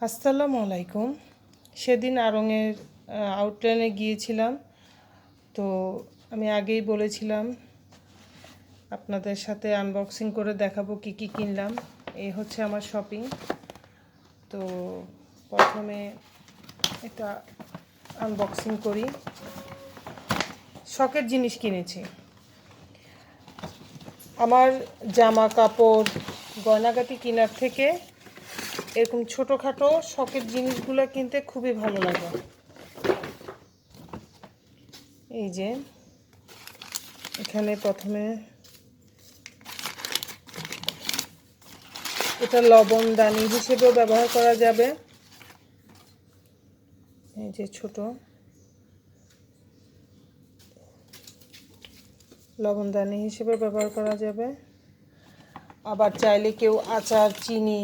আসসালামু আলাইকুম। সেদিন আড়ংয়ের আউটলেটে গিয়েছিলাম, তো আমি আগেই বলেছিলাম আপনাদের সাথে আনবক্সিং করে দেখাবো কি কি কিনলাম। এই হচ্ছে আমার শপিং। তো প্রথমে এটা আনবক্সিং করি। শখের জিনিস কিনেছি। আমার জামা কাপড় গয়নাগাটি কেনার থেকে এরকম ছোটোখাটো শখের জিনিসগুলো কিনতে খুবই ভালো লাগে। এই যে এখানে প্রথমে এটা লবণদানি হিসেবেও ব্যবহার করা যাবে। এই যে ছোট লবণদানি হিসেবে ব্যবহার করা যাবে। আবার চাইলে কেউ আচার, চিনি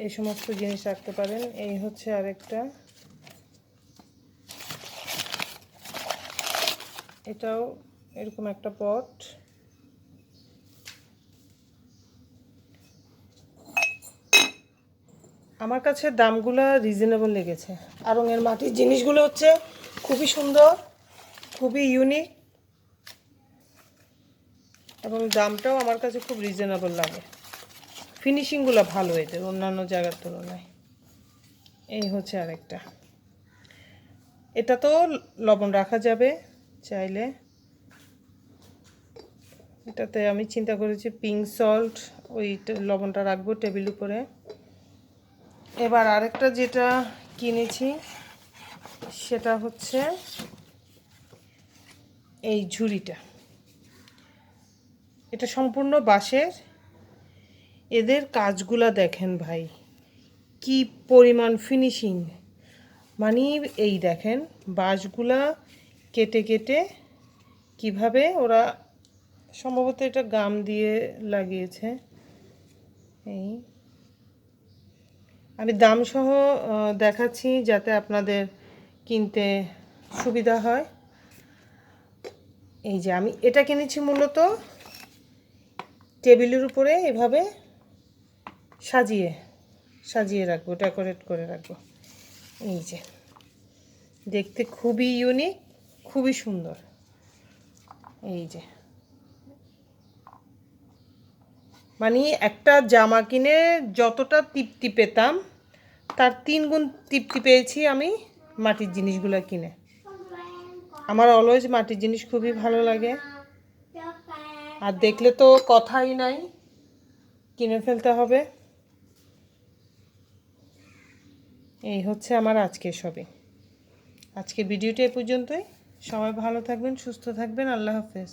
এই সমস্ত জিনিস রাখতে পারেন। এই হচ্ছে আরেকটা, এটাও এরকম একটা পট। আমার কাছে দামগুলো রিজনেবল লেগেছে। আড়ংয়ের মাটির জিনিসগুলো হচ্ছে খুবই সুন্দর, খুবই ইউনিক, এবং দামটাও আমার কাছে খুব রিজনেবল লাগে। ফিনিশিংগুলো ভালো এদের অন্যান্য জায়গার তুলনায়। এই হচ্ছে আরেকটা, এটা তো লবণ রাখা যাবে চাইলে। এটাতে আমি চিন্তা করেছি পিঙ্ক সল্ট, ওই লবণটা রাখবো টেবিল উপরে। এবার আরেকটা যেটা কিনেছি সেটা হচ্ছে এই ঝুড়িটা। এটা সম্পূর্ণ বাঁশের। এদের কাজগুলা দেখেন ভাই, কি পরিমাণ ফিনিশিং। মানে এই দেখেন বাঁশগুলা কেটে কেটে কিভাবে ওরা, সম্ভবত এটা গাম দিয়ে লাগিয়েছে। এই আমি দামসহ দেখাচ্ছি যাতে আপনাদের কিনতে সুবিধা হয়। এই যে আমি এটা কিনেছি মূলত টেবিলের উপরে এভাবে সাজিয়ে সাজিয়ে রাখবো, ডেকোরেট করে রাখবো। এই যে দেখতে খুবই ইউনিক, খুবই সুন্দর। এই যে মানে একটা জামা কিনে যতটা তৃপ্তি পেতাম তার 3 গুণ তৃপ্তি পেয়েছি আমি মাটির জিনিসগুলো কিনে। আমার অলওয়েজ মাটির জিনিস খুবই ভালো লাগে, আর দেখলে তো কথাই নাই, কিনে ফেলতে হবে। এই হচ্ছে আমার আজকের শপিং। আজকের ভিডিওটি এ পর্যন্তই। সবাই ভালো থাকবেন, সুস্থ থাকবেন। আল্লাহ হাফেজ।